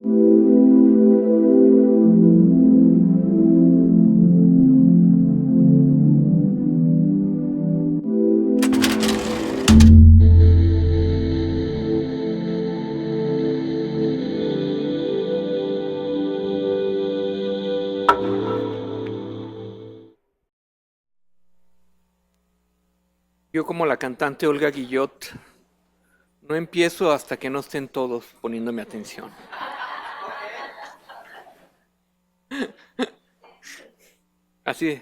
Yo como la cantante Olga Guillot, no empiezo hasta que no estén todos poniéndome atención. Así,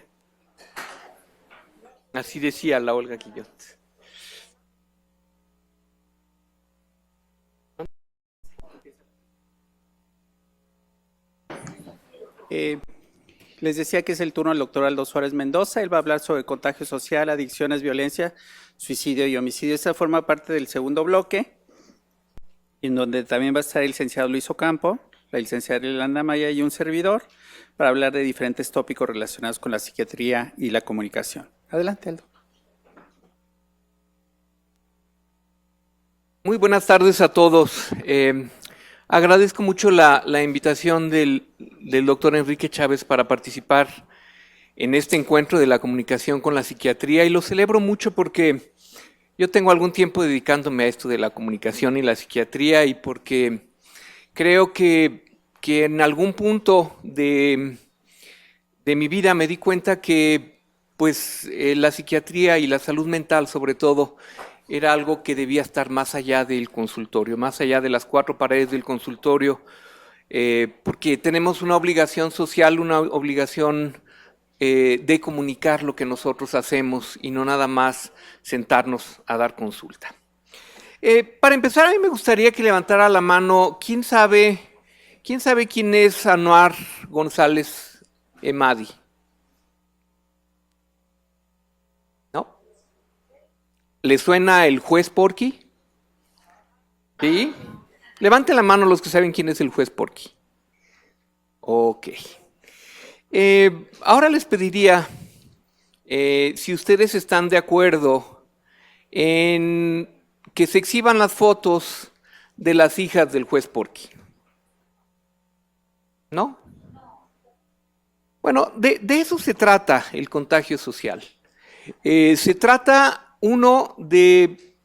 así decía la Olga Guillot. Eh, Les decía que es el turno del doctor Aldo Suárez Mendoza. Él va a hablar sobre contagio social, adicciones, violencia, suicidio y homicidio. Esta forma parte del segundo bloque, en donde también va a estar el licenciado Luis Ocampo, la licenciada Yolanda Maya y un servidor, para hablar de diferentes tópicos relacionados con la psiquiatría y la comunicación. Adelante, Aldo. Muy buenas tardes a todos. Agradezco mucho la invitación del doctor Enrique Chávez para participar en este encuentro de la comunicación con la psiquiatría y lo celebro mucho porque yo tengo algún tiempo dedicándome a esto de la comunicación y la psiquiatría y porque creo que en algún punto de mi vida me di cuenta que pues la psiquiatría y la salud mental sobre todo era algo que debía estar más allá del consultorio, más allá de las cuatro paredes del consultorio, porque tenemos una obligación social, una obligación de comunicar lo que nosotros hacemos y no nada más sentarnos a dar consulta. Para empezar, a mí me gustaría que levantara la mano, ¿quién sabe quién es Anuar González Emadi? ¿No? ¿Le suena el juez Porky? ¿Sí? Levanten la mano los que saben quién es el juez Porky. Ok. Ahora les pediría, si ustedes están de acuerdo en que se exhiban las fotos de las hijas del juez Porky. ¿No? Bueno, de eso se trata el contagio social. Se trata, uno, de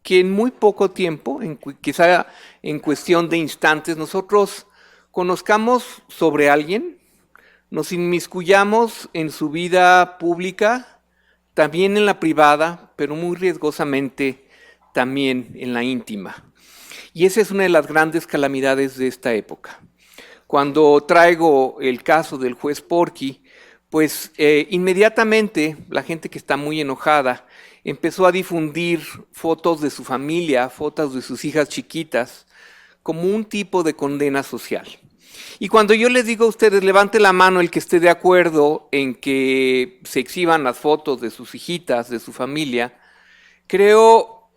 que en muy poco tiempo, quizá en cuestión de instantes, nosotros conozcamos sobre alguien, nos inmiscuyamos en su vida pública, también en la privada, pero muy riesgosamente también en la íntima. Y esa es una de las grandes calamidades de esta época. Cuando traigo el caso del juez Porky, pues inmediatamente la gente que está muy enojada empezó a difundir fotos de su familia, fotos de sus hijas chiquitas, como un tipo de condena social. Y cuando yo les digo a ustedes, levante la mano el que esté de acuerdo en que se exhiban las fotos de sus hijitas, de su familia, quiero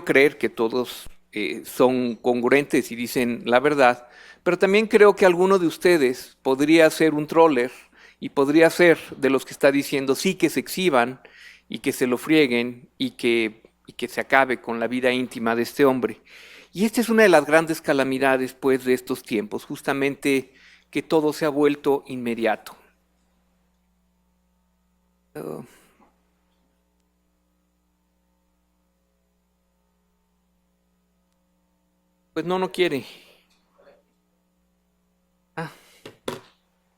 creer que todos son congruentes y dicen la verdad, pero también creo que alguno de ustedes podría ser un troller y podría ser de los que está diciendo sí que se exhiban y que se lo frieguen y que se acabe con la vida íntima de este hombre. Y esta es una de las grandes calamidades, pues, de estos tiempos, justamente que todo se ha vuelto inmediato. Pues no quiere. Ah,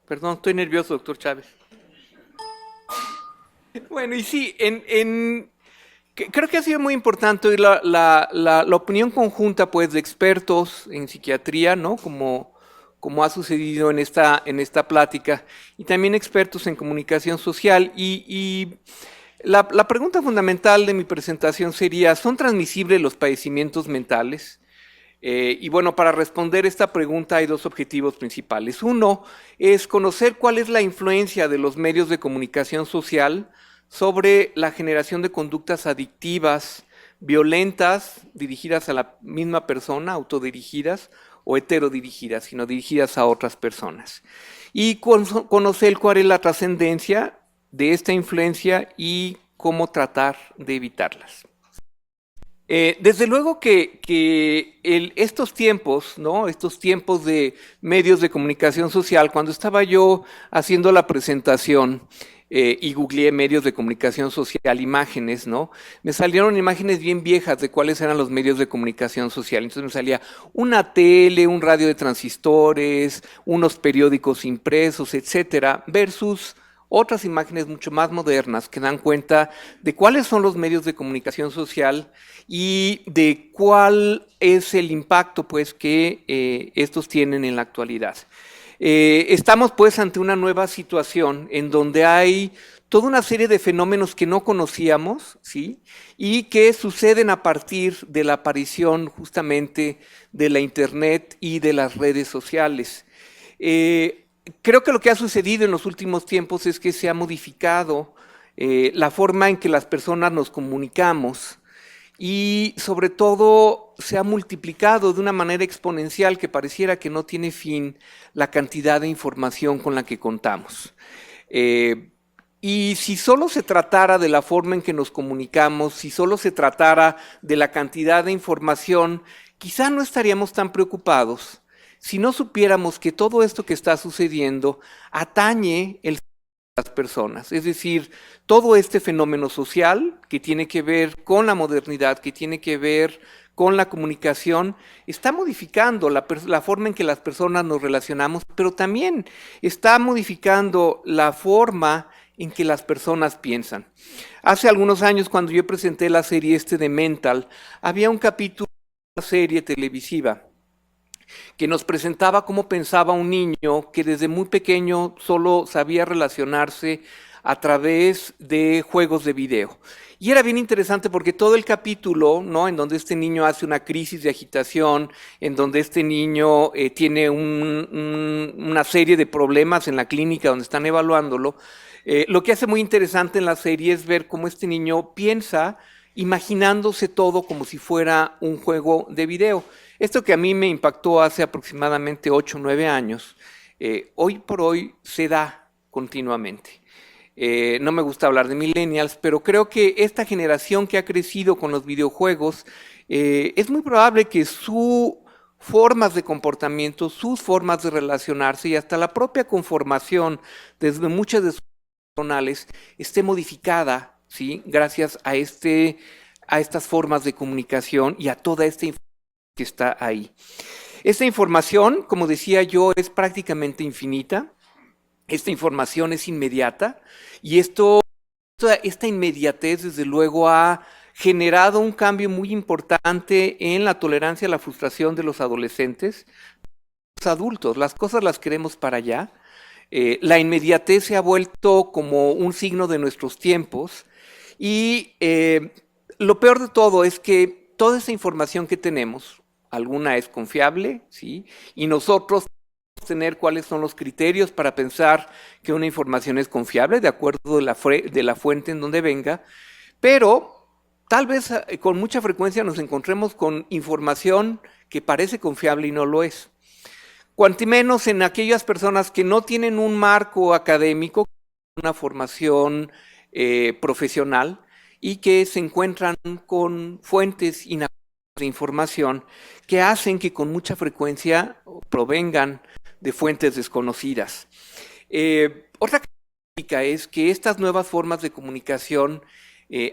perdón, estoy nervioso, doctor Chávez. Bueno, y sí, creo que ha sido muy importante oír la opinión conjunta, pues, de expertos en psiquiatría, ¿no? Como ha sucedido en esta plática, y también expertos en comunicación social. Y la pregunta fundamental de mi presentación sería, ¿son transmisibles los padecimientos mentales? Y bueno, para responder esta pregunta hay dos objetivos principales. Uno es conocer cuál es la influencia de los medios de comunicación social sobre la generación de conductas adictivas, violentas, dirigidas a la misma persona, autodirigidas o heterodirigidas, sino dirigidas a otras personas. Y conocer cuál es la trascendencia de esta influencia y cómo tratar de evitarlas. Desde luego que estos tiempos, ¿no? Estos tiempos de medios de comunicación social, cuando estaba yo haciendo la presentación y googleé medios de comunicación social, imágenes, ¿no? Me salieron imágenes bien viejas de cuáles eran los medios de comunicación social. Entonces me salía una tele, un radio de transistores, unos periódicos impresos, etcétera, versus otras imágenes mucho más modernas que dan cuenta de cuáles son los medios de comunicación social y de cuál es el impacto pues, que estos tienen en la actualidad. Estamos pues ante una nueva situación en donde hay toda una serie de fenómenos que no conocíamos, ¿sí? Y que suceden a partir de la aparición justamente de la Internet y de las redes sociales. Creo que lo que ha sucedido en los últimos tiempos es que se ha modificado la forma en que las personas nos comunicamos y sobre todo se ha multiplicado de una manera exponencial que pareciera que no tiene fin la cantidad de información con la que contamos. Y si solo se tratara de la forma en que nos comunicamos, si solo se tratara de la cantidad de información, quizá no estaríamos tan preocupados si no supiéramos que todo esto que está sucediendo atañe el las personas, es decir, todo este fenómeno social que tiene que ver con la modernidad, que tiene que ver con la comunicación, está modificando la forma en que las personas nos relacionamos, pero también está modificando la forma en que las personas piensan. Hace algunos años, cuando yo presenté la serie de Mental, había un capítulo de una serie televisiva que nos presentaba cómo pensaba un niño que desde muy pequeño solo sabía relacionarse a través de juegos de video. Y era bien interesante porque todo el capítulo, ¿no? En donde este niño hace una crisis de agitación, en donde este niño tiene una serie de problemas en la clínica donde están evaluándolo, lo que hace muy interesante en la serie es ver cómo este niño piensa imaginándose todo como si fuera un juego de video. Esto que a mí me impactó hace aproximadamente 8 o 9 años, hoy por hoy se da continuamente. No me gusta hablar de millennials, pero creo que esta generación que ha crecido con los videojuegos, es muy probable que sus formas de comportamiento, sus formas de relacionarse y hasta la propia conformación desde muchas de sus personales esté modificada, ¿sí? Gracias a estas formas de comunicación y a toda esta información que está ahí. Esta información, como decía yo, es prácticamente infinita. Esta información es inmediata y esta inmediatez, desde luego, ha generado un cambio muy importante en la tolerancia a la frustración de los adolescentes. Los adultos, las cosas las queremos para allá. La inmediatez se ha vuelto como un signo de nuestros tiempos y lo peor de todo es que toda esa información que tenemos, alguna es confiable, ¿sí? Y nosotros tenemos que tener cuáles son los criterios para pensar que una información es confiable, de acuerdo de la fuente en donde venga, pero tal vez con mucha frecuencia nos encontremos con información que parece confiable y no lo es. Cuanto menos en aquellas personas que no tienen un marco académico, una formación profesional y que se encuentran con fuentes inadecuadas de información que hacen que con mucha frecuencia provengan de fuentes desconocidas. Otra característica es que estas nuevas formas de comunicación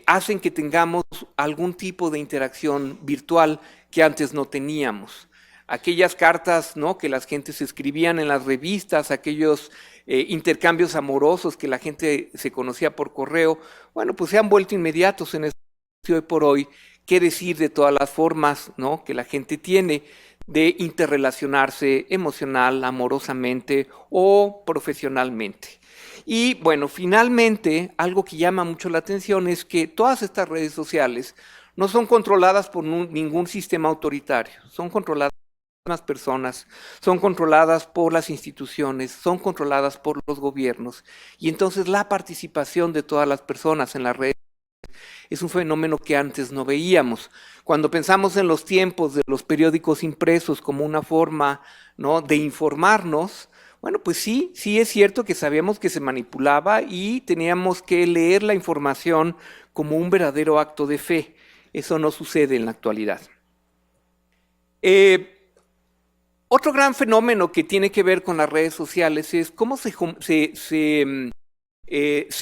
hacen que tengamos algún tipo de interacción virtual que antes no teníamos. Aquellas cartas, ¿no? Que las gentes escribían en las revistas, aquellos intercambios amorosos que la gente se conocía por correo, bueno, pues se han vuelto inmediatos en este hoy por hoy. ¿Qué decir de todas las formas, ¿no? Que la gente tiene de interrelacionarse emocional, amorosamente o profesionalmente? Y bueno, finalmente, algo que llama mucho la atención es que todas estas redes sociales no son controladas por ningún sistema autoritario, son controladas por las personas, son controladas por las instituciones, son controladas por los gobiernos. Y entonces la participación de todas las personas en las redes es un fenómeno que antes no veíamos. Cuando pensamos en los tiempos de los periódicos impresos como una forma, ¿no? de informarnos, bueno, pues sí es cierto que sabíamos que se manipulaba y teníamos que leer la información como un verdadero acto de fe. Eso no sucede en la actualidad. Otro gran fenómeno que tiene que ver con las redes sociales es cómo se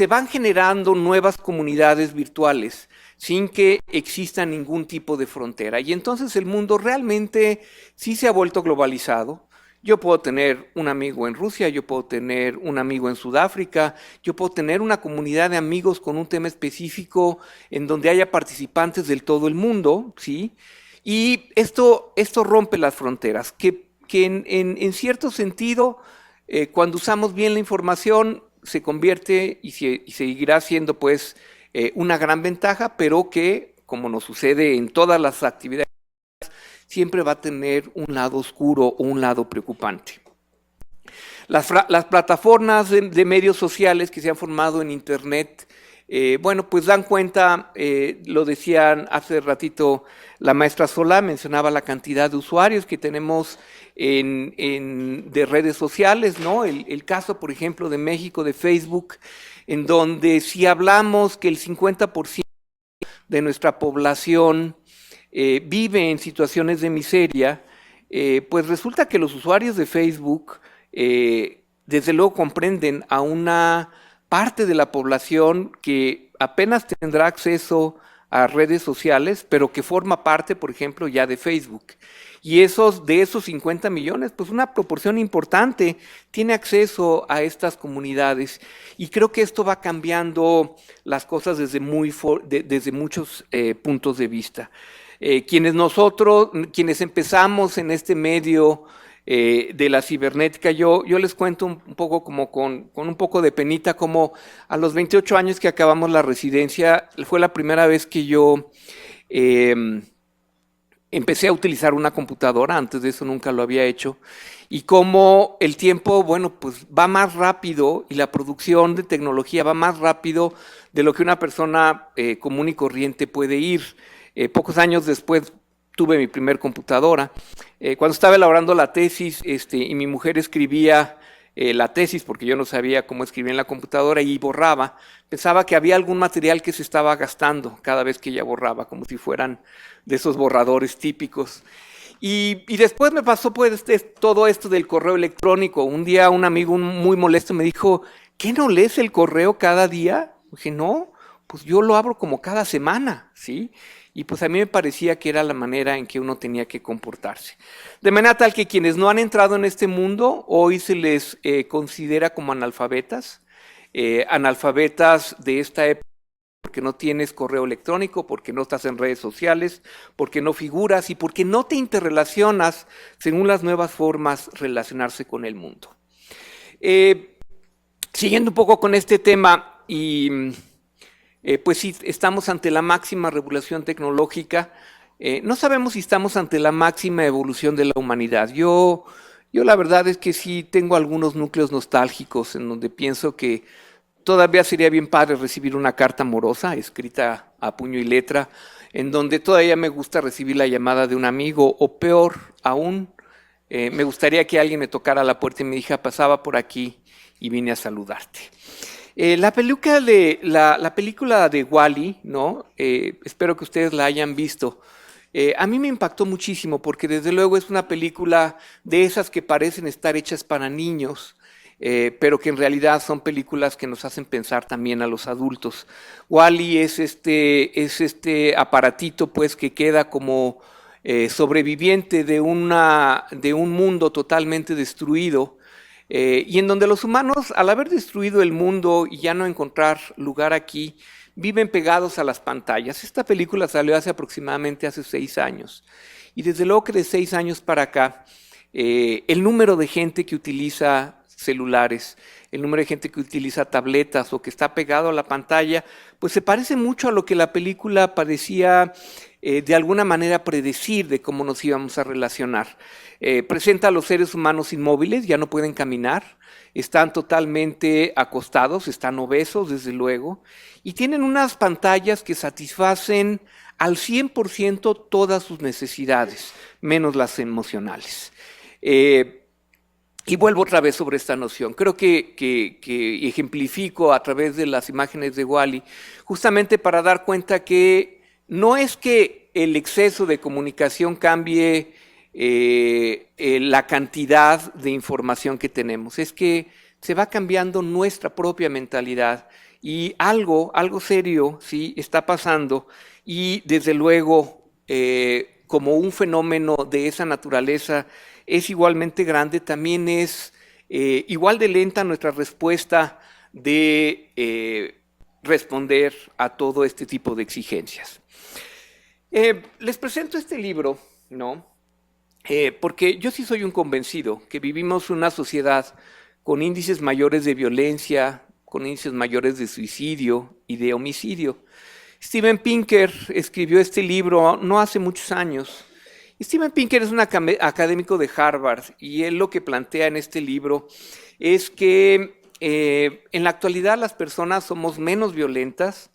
van generando nuevas comunidades virtuales sin que exista ningún tipo de frontera. Y entonces el mundo realmente sí se ha vuelto globalizado. Yo puedo tener un amigo en Rusia, yo puedo tener un amigo en Sudáfrica, yo puedo tener una comunidad de amigos con un tema específico en donde haya participantes del todo el mundo, ¿sí? Y esto rompe las fronteras, que en cierto sentido, cuando usamos bien la información, se convierte y seguirá siendo pues una gran ventaja, pero que, como nos sucede en todas las actividades, siempre va a tener un lado oscuro o un lado preocupante. Las plataformas de medios sociales que se han formado en Internet, bueno, pues dan cuenta, lo decían hace ratito la maestra Solá, mencionaba la cantidad de usuarios que tenemos de redes sociales, ¿no? El caso, por ejemplo, de México, de Facebook, en donde si hablamos que el 50% de nuestra población vive en situaciones de miseria, pues resulta que los usuarios de Facebook desde luego comprenden a una parte de la población que apenas tendrá acceso a redes sociales, pero que forma parte, por ejemplo, ya de Facebook. Y de esos 50 millones, pues una proporción importante tiene acceso a estas comunidades. Y creo que esto va cambiando las cosas desde muchos puntos de vista. Quienes empezamos en este medio de la cibernética, yo les cuento un poco como con un poco de penita, como a los 28 años que acabamos la residencia, fue la primera vez que yo empecé a utilizar una computadora. Antes de eso nunca lo había hecho, y como el tiempo, bueno, pues va más rápido y la producción de tecnología va más rápido de lo que una persona común y corriente puede ir. Pocos años después tuve mi primer computadora. Cuando estaba elaborando la tesis, y mi mujer escribía la tesis, porque yo no sabía cómo escribir en la computadora, y borraba, pensaba que había algún material que se estaba gastando cada vez que ella borraba, como si fueran de esos borradores típicos. Y después me pasó pues todo esto del correo electrónico. Un día un amigo muy molesto me dijo, ¿qué no lees el correo cada día? Dije, no, pues yo lo abro como cada semana, ¿sí? Y pues a mí me parecía que era la manera en que uno tenía que comportarse. De manera tal que quienes no han entrado en este mundo, hoy se les considera como analfabetas de esta época, porque no tienes correo electrónico, porque no estás en redes sociales, porque no figuras y porque no te interrelacionas según las nuevas formas de relacionarse con el mundo. Siguiendo un poco con este tema, pues sí, estamos ante la máxima revolución tecnológica. No sabemos si estamos ante la máxima evolución de la humanidad. Yo la verdad es que sí tengo algunos núcleos nostálgicos en donde pienso que todavía sería bien padre recibir una carta amorosa escrita a puño y letra, en donde todavía me gusta recibir la llamada de un amigo, o peor aún, me gustaría que alguien me tocara la puerta y me dijera, pasaba por aquí y vine a saludarte. La película de Wall-E, ¿no? Espero que ustedes la hayan visto. A mí me impactó muchísimo porque desde luego es una película de esas que parecen estar hechas para niños, pero que en realidad son películas que nos hacen pensar también a los adultos. Wall-E es este aparatito pues que queda como sobreviviente de un mundo totalmente destruido, y en donde los humanos, al haber destruido el mundo y ya no encontrar lugar aquí, viven pegados a las pantallas. Esta película salió hace 6 años. Y desde luego que de 6 años para acá, el número de gente que utiliza celulares, el número de gente que utiliza tabletas o que está pegado a la pantalla, pues se parece mucho a lo que la película parecía de alguna manera predecir de cómo nos íbamos a relacionar. Presenta a los seres humanos inmóviles, ya no pueden caminar, están totalmente acostados, están obesos desde luego, y tienen unas pantallas que satisfacen al 100% todas sus necesidades, menos las emocionales. Y vuelvo otra vez sobre esta noción. Creo que ejemplifico a través de las imágenes de Wall-E, justamente para dar cuenta que no es que el exceso de comunicación cambie la cantidad de información que tenemos, es que se va cambiando nuestra propia mentalidad y algo serio sí está pasando y desde luego como un fenómeno de esa naturaleza es igualmente grande, también es igual de lenta nuestra respuesta de responder a todo este tipo de exigencias. Les presento este libro, ¿no? Porque yo sí soy un convencido que vivimos una sociedad con índices mayores de violencia, con índices mayores de suicidio y de homicidio. Steven Pinker escribió este libro no hace muchos años. Steven Pinker es un académico de Harvard y él lo que plantea en este libro es que en la actualidad las personas somos menos violentas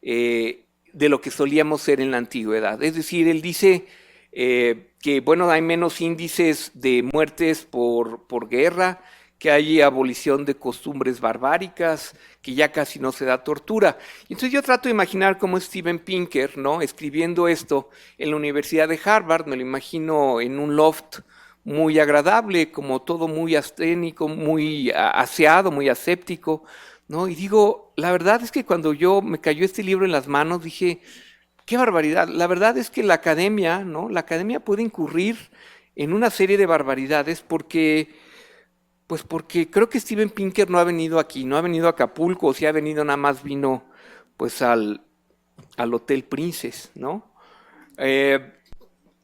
de lo que solíamos ser en la antigüedad. Es decir, él dice que bueno, hay menos índices de muertes por guerra, que hay abolición de costumbres barbáricas, que ya casi no se da tortura. Entonces yo trato de imaginar cómo Steven Pinker, ¿no? Escribiendo esto en la Universidad de Harvard, me lo imagino en un loft muy agradable, como todo muy asténico, muy aseado, muy aséptico, ¿no? Y digo, la verdad es que cuando yo me cayó este libro en las manos, dije, qué barbaridad. La verdad es que la academia, ¿no? La academia puede incurrir en una serie de barbaridades porque creo que Steven Pinker no ha venido aquí, no ha venido a Acapulco, o si ha venido nada más vino pues al Hotel Princess, ¿no?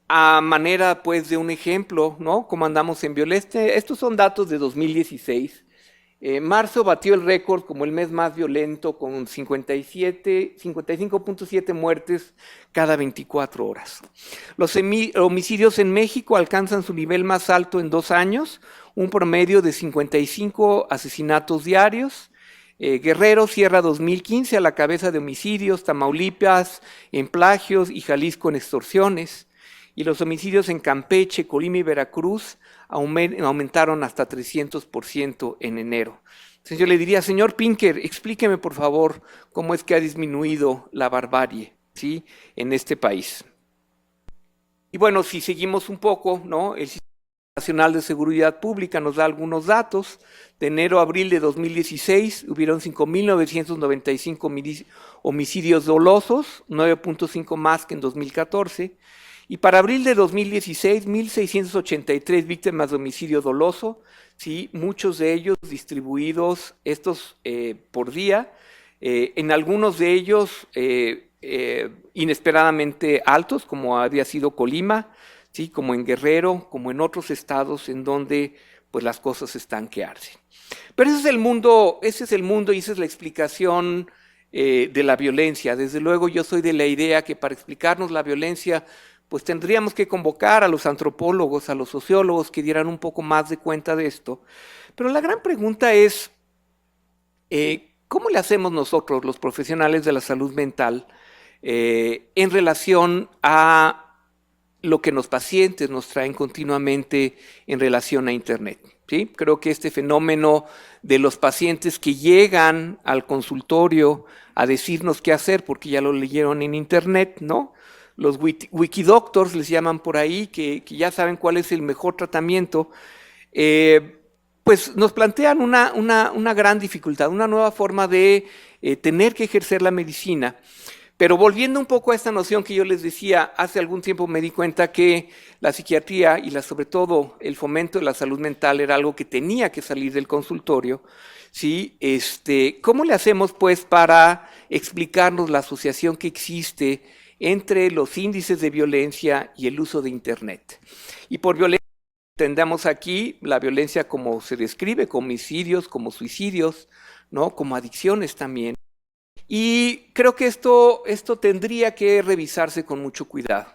A manera pues de un ejemplo, ¿no? Como andamos en violencia. Estos son datos de 2016. Marzo batió el récord como el mes más violento con 55.7 muertes cada 24 horas. Los homicidios en México alcanzan su nivel más alto en 2 años, un promedio de 55 asesinatos diarios. Guerrero cierra 2015 a la cabeza de homicidios, Tamaulipas en plagios y Jalisco en extorsiones. Y los homicidios en Campeche, Colima y Veracruz aumentaron hasta 300% en enero. Entonces yo le diría, señor Pinker, explíqueme por favor cómo es que ha disminuido la barbarie, ¿sí? En este país. Y bueno, si seguimos un poco, ¿no? El Sistema Nacional de Seguridad Pública nos da algunos datos. De enero a abril de 2016 hubieron 5.995 homicidios dolosos, 9.5 más que en 2014. Y para abril de 2016, 1.683 víctimas de homicidio doloso, ¿sí? Muchos de ellos distribuidos por día, en algunos de ellos inesperadamente altos, como había sido Colima, ¿sí? Como en Guerrero, como en otros estados en donde pues, las cosas están que arden. Pero ese es el mundo y esa es la explicación de la violencia. Desde luego yo soy de la idea que para explicarnos la violencia pues tendríamos que convocar a los antropólogos, a los sociólogos que dieran un poco más de cuenta de esto. Pero la gran pregunta es, ¿cómo le hacemos nosotros, los profesionales de la salud mental, en relación a lo que los pacientes nos traen continuamente en relación a Internet? ¿Sí? Creo que este fenómeno de los pacientes que llegan al consultorio a decirnos qué hacer porque ya lo leyeron en Internet, ¿no? Los wikidoctors les llaman por ahí, que ya saben cuál es el mejor tratamiento, pues nos plantean una gran dificultad, una nueva forma de tener que ejercer la medicina. Pero volviendo un poco a esta noción que yo les decía, hace algún tiempo me di cuenta que la psiquiatría y sobre todo el fomento de la salud mental era algo que tenía que salir del consultorio. ¿Sí? ¿Cómo le hacemos pues para explicarnos la asociación que existe entre los índices de violencia y el uso de Internet? Y por violencia entendamos aquí la violencia como se describe, como homicidios, como suicidios, ¿no? Como adicciones también. Y creo que esto tendría que revisarse con mucho cuidado.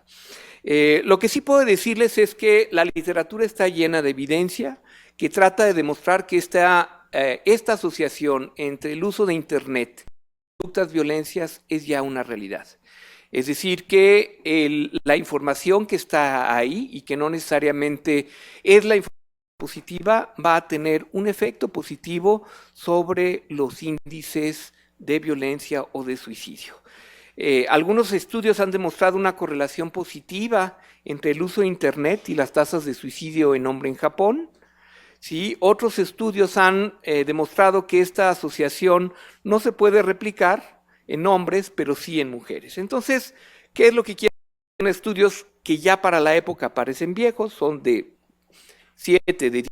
Lo que sí puedo decirles es que la literatura está llena de evidencia que trata de demostrar que esta asociación entre el uso de Internet y conductas violencias es ya una realidad. Es decir, que la información que está ahí y que no necesariamente es la información positiva va a tener un efecto positivo sobre los índices de violencia o de suicidio. Algunos estudios han demostrado una correlación positiva entre el uso de Internet y las tasas de suicidio en hombre en Japón. ¿Sí? Otros estudios han demostrado que esta asociación no se puede replicar en hombres, pero sí en mujeres. Entonces, ¿qué es lo que quieren? Son estudios que ya para la época parecen viejos, son de 7, de 10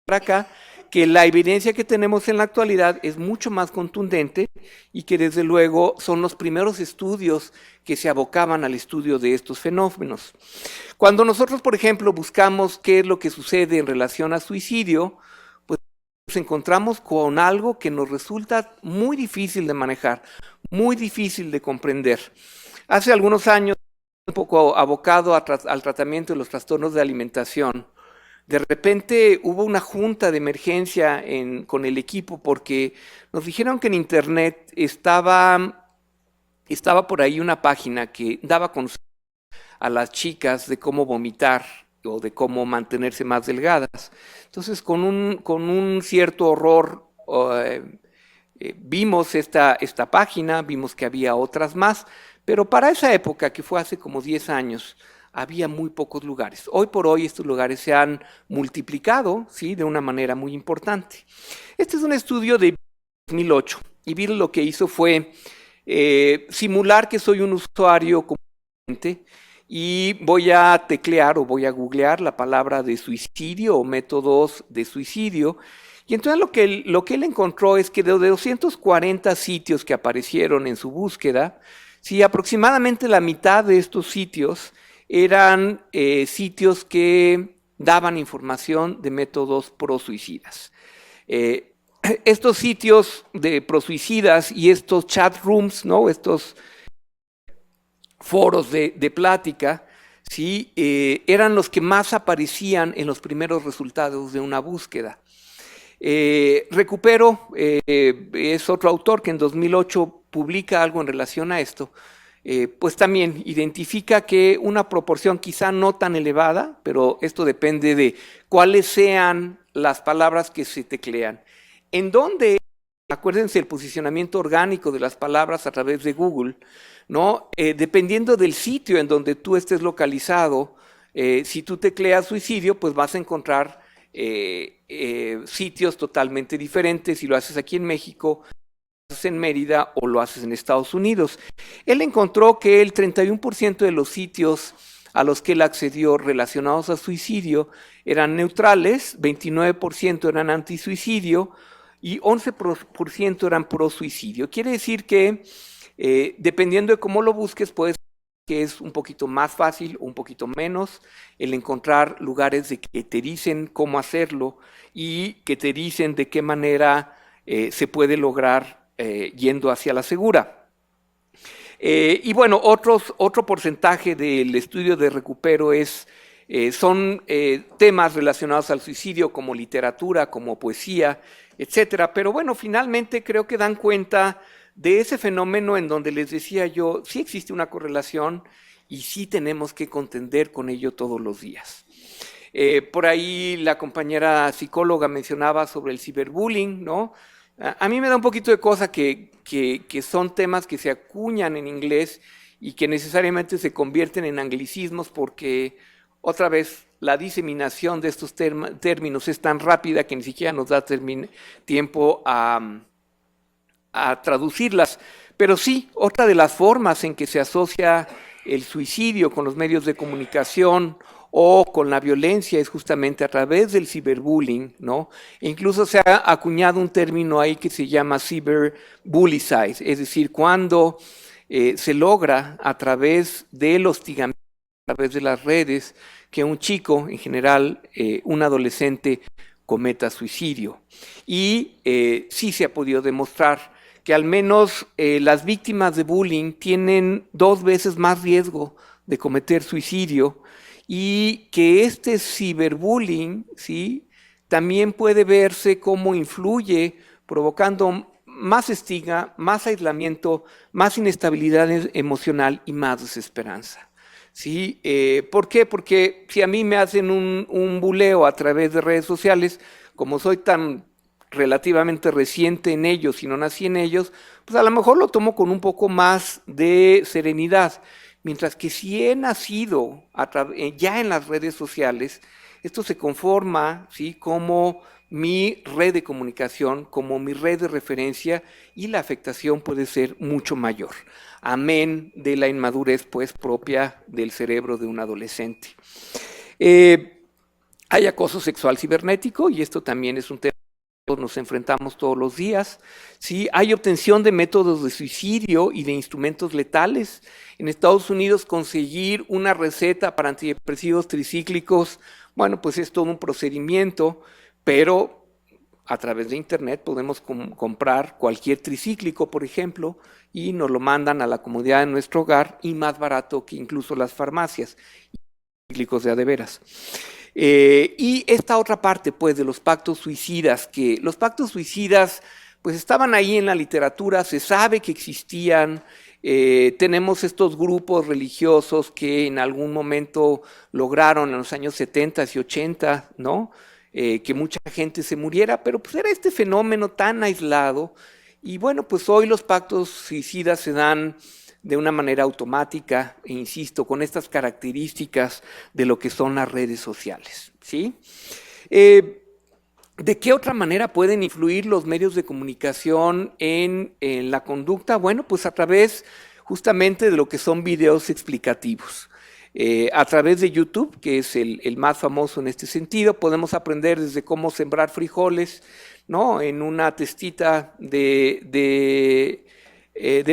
para acá, que la evidencia que tenemos en la actualidad es mucho más contundente y que desde luego son los primeros estudios que se abocaban al estudio de estos fenómenos. Cuando nosotros, por ejemplo, buscamos qué es lo que sucede en relación a suicidio, pues nos encontramos con algo que nos resulta muy difícil de manejar, muy difícil de comprender. Hace algunos años, un poco abocado al tratamiento de los trastornos de alimentación, de repente hubo una junta de emergencia con el equipo porque nos dijeron que en Internet estaba por ahí una página que daba consejos a las chicas de cómo vomitar o de cómo mantenerse más delgadas. Entonces, con un cierto horror, vimos esta página, vimos que había otras más, pero para esa época, que fue hace como 10 años, había muy pocos lugares. Hoy por hoy estos lugares se han multiplicado, ¿sí?, de una manera muy importante. Este es un estudio de 2008 y Bill lo que hizo fue simular que soy un usuario común y voy a teclear o voy a googlear la palabra de suicidio o métodos de suicidio. Y entonces lo que él encontró es que de 240 sitios que aparecieron en su búsqueda, sí, aproximadamente la mitad de estos sitios eran sitios que daban información de métodos prosuicidas. Estos sitios de prosuicidas y estos chat rooms, ¿no?, estos foros de plática, ¿sí?, eran los que más aparecían en los primeros resultados de una búsqueda. Recupero es otro autor que en 2008 publica algo en relación a esto. Pues también identifica que una proporción quizá no tan elevada, pero esto depende de cuáles sean las palabras que se teclean. En donde, acuérdense el posicionamiento orgánico de las palabras a través de Google, ¿no? Dependiendo del sitio en donde tú estés localizado, si tú tecleas suicidio, pues vas a encontrar sitios totalmente diferentes. Si lo haces aquí en México, en Mérida o lo haces en Estados Unidos. Él encontró que el 31% de los sitios a los que él accedió relacionados a suicidio eran neutrales, 29% eran antisuicidio y 11% eran pro-suicidio. Quiere decir que dependiendo de cómo lo busques, puede ser que es un poquito más fácil o un poquito menos el encontrar lugares de que te dicen cómo hacerlo y que te dicen de qué manera se puede lograr yendo hacia la segura. Y bueno, otro porcentaje del estudio de Recupero son temas relacionados al suicidio como literatura, como poesía, etcétera. Pero bueno, finalmente creo que dan cuenta de ese fenómeno en donde les decía yo, sí existe una correlación y sí tenemos que contender con ello todos los días. Por ahí la compañera psicóloga mencionaba sobre el ciberbullying, ¿no? A mí me da un poquito de cosa que son temas que se acuñan en inglés y que necesariamente se convierten en anglicismos porque, otra vez, la diseminación de estos términos es tan rápida que ni siquiera nos da tiempo a traducirlas. Pero sí, otra de las formas en que se asocia el suicidio con los medios de comunicación o con la violencia es justamente a través del ciberbullying, ¿no? E incluso se ha acuñado un término ahí que se llama cyberbullying, es decir, cuando se logra a través del hostigamiento, a través de las redes, que un chico, en general un adolescente, cometa suicidio. Y sí se ha podido demostrar que al menos las víctimas de bullying tienen 2 veces más riesgo de cometer suicidio y que este ciberbullying, ¿sí?, también puede verse como influye provocando más estigma, más aislamiento, más inestabilidad emocional y más desesperanza. ¿Sí? ¿Por qué? Porque si a mí me hacen un buleo a través de redes sociales, como soy tan relativamente reciente en ellos y no nací en ellos, pues a lo mejor lo tomo con un poco más de serenidad. Mientras que si he nacido ya en las redes sociales, esto se conforma, ¿sí?, como mi red de comunicación, como mi red de referencia, y la afectación puede ser mucho mayor, amén de la inmadurez pues propia del cerebro de un adolescente. Hay acoso sexual cibernético, y esto también es un tema que nos enfrentamos todos los días. ¿Sí? Hay obtención de métodos de suicidio y de instrumentos letales. En Estados Unidos, conseguir una receta para antidepresivos tricíclicos, bueno, pues es todo un procedimiento, pero a través de internet podemos comprar cualquier tricíclico, por ejemplo, y nos lo mandan a la comodidad de nuestro hogar, y más barato que incluso las farmacias, tricíclicos de a de veras. Y esta otra parte, pues, de los pactos suicidas, que los pactos suicidas, pues, estaban ahí en la literatura, se sabe que existían. Tenemos estos grupos religiosos que en algún momento lograron en los años 70 y 80, ¿no?, que mucha gente se muriera, pero pues era este fenómeno tan aislado, y bueno, pues hoy los pactos suicidas se dan de una manera automática, e insisto, con estas características de lo que son las redes sociales, ¿sí? ¿De qué otra manera pueden influir los medios de comunicación en la conducta? Bueno, pues a través justamente de lo que son videos explicativos. A través de YouTube, que es el más famoso en este sentido, podemos aprender desde cómo sembrar frijoles, ¿no?, en una testita de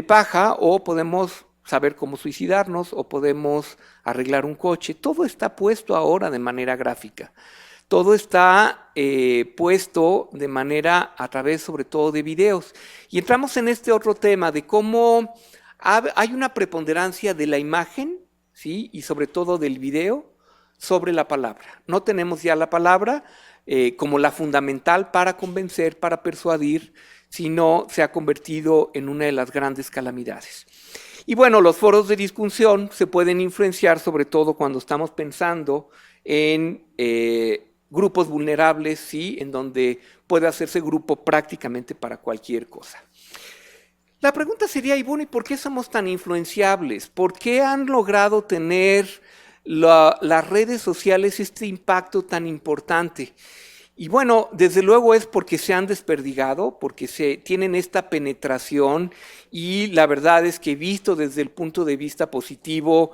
paja, o podemos saber cómo suicidarnos, o podemos arreglar un coche. Todo está puesto ahora de manera gráfica. Todo está puesto de manera a través sobre todo de videos. Y entramos en este otro tema de cómo hay una preponderancia de la imagen, ¿sí?, y sobre todo del video sobre la palabra. No tenemos ya la palabra como la fundamental para convencer, para persuadir, sino se ha convertido en una de las grandes calamidades. Y bueno, los foros de discusión se pueden influenciar sobre todo cuando estamos pensando en grupos vulnerables, ¿sí?, en donde puede hacerse grupo prácticamente para cualquier cosa. La pregunta sería, y bueno, ¿y por qué somos tan influenciables? ¿Por qué han logrado tener las redes sociales este impacto tan importante? Y bueno, desde luego es porque se han desperdigado, porque tienen esta penetración, y la verdad es que, visto desde el punto de vista positivo,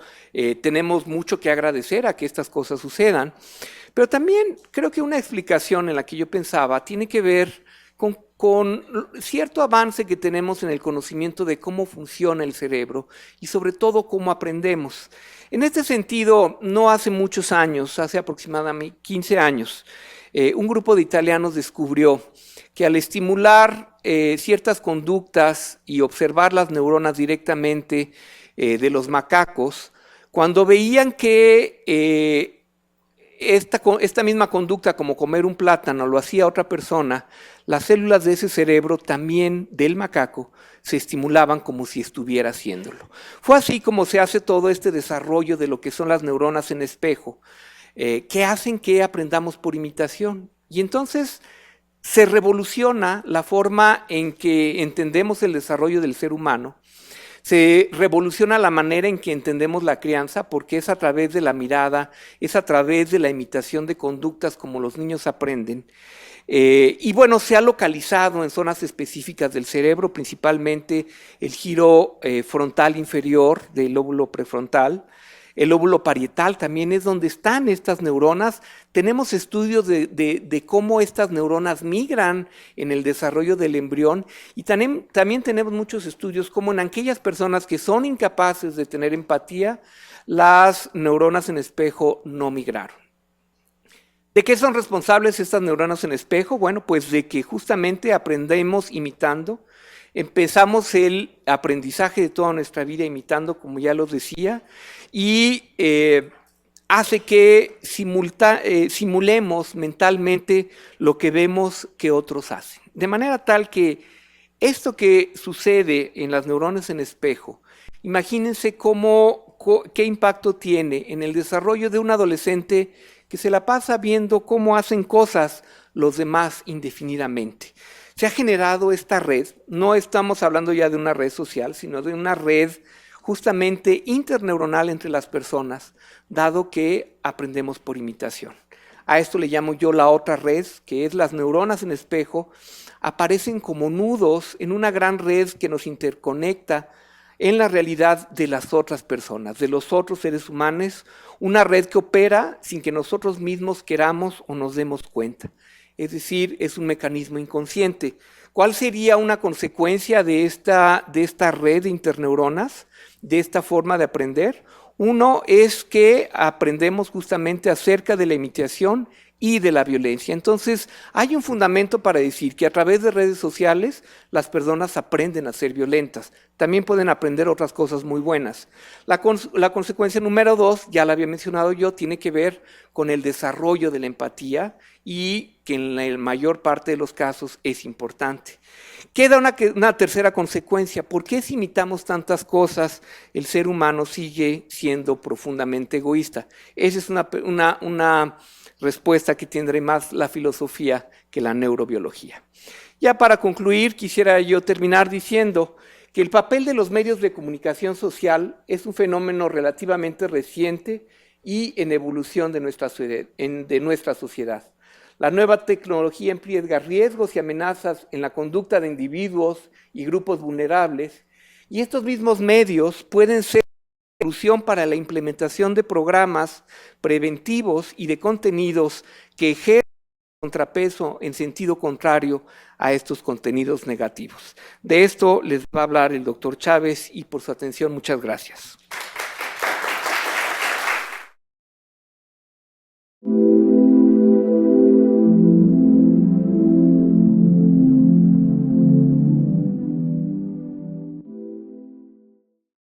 tenemos mucho que agradecer a que estas cosas sucedan. Pero también creo que una explicación en la que yo pensaba tiene que ver con cierto avance que tenemos en el conocimiento de cómo funciona el cerebro y sobre todo cómo aprendemos. En este sentido, no hace muchos años, hace aproximadamente 15 años, un grupo de italianos descubrió que al estimular ciertas conductas y observar las neuronas directamente de los macacos, cuando veían que esta misma conducta, como comer un plátano, lo hacía otra persona, las células de ese cerebro también del macaco se estimulaban como si estuviera haciéndolo. Fue así como se hace todo este desarrollo de lo que son las neuronas en espejo, que hacen que aprendamos por imitación. Y entonces se revoluciona la forma en que entendemos el desarrollo del ser humano. Se revoluciona la manera en que entendemos la crianza, porque es a través de la mirada, es a través de la imitación de conductas como los niños aprenden. Y bueno, se ha localizado en zonas específicas del cerebro, principalmente el giro frontal inferior del lóbulo prefrontal. El lóbulo parietal también es donde están estas neuronas. Tenemos estudios de cómo estas neuronas migran en el desarrollo del embrión, y también tenemos muchos estudios como en aquellas personas que son incapaces de tener empatía, las neuronas en espejo no migraron. ¿De qué son responsables estas neuronas en espejo? Bueno, pues de que justamente aprendemos imitando. Empezamos el aprendizaje de toda nuestra vida imitando, como ya los decía, y hace que simulemos mentalmente lo que vemos que otros hacen. De manera tal que esto que sucede en las neuronas en espejo, imagínense qué impacto tiene en el desarrollo de un adolescente que se la pasa viendo cómo hacen cosas los demás indefinidamente. Se ha generado esta red, no estamos hablando ya de una red social, sino de una red justamente interneuronal entre las personas, dado que aprendemos por imitación. A esto le llamo yo la otra red, que es las neuronas en espejo, aparecen como nudos en una gran red que nos interconecta en la realidad de las otras personas, de los otros seres humanos, una red que opera sin que nosotros mismos queramos o nos demos cuenta. Es decir, es un mecanismo inconsciente. ¿Cuál sería una consecuencia de esta red de interneuronas, de esta forma de aprender? Uno es que aprendemos justamente acerca de la imitación y de la violencia. Entonces, hay un fundamento para decir que a través de redes sociales las personas aprenden a ser violentas. También pueden aprender otras cosas muy buenas. La consecuencia número 2, ya la había mencionado yo, tiene que ver con el desarrollo de la empatía y que en la mayor parte de los casos es importante. Queda una tercera consecuencia. ¿Por qué si imitamos tantas cosas, el ser humano sigue siendo profundamente egoísta? Esa es una respuesta que tendrá más la filosofía que la neurobiología. Ya para concluir, quisiera yo terminar diciendo que el papel de los medios de comunicación social es un fenómeno relativamente reciente y en evolución de nuestra sociedad. La nueva tecnología implica riesgos y amenazas en la conducta de individuos y grupos vulnerables, y estos mismos medios pueden ser una solución para la implementación de programas preventivos y de contenidos que ejercen contrapeso en sentido contrario a estos contenidos negativos. De esto les va a hablar el doctor Chávez y por su atención muchas gracias.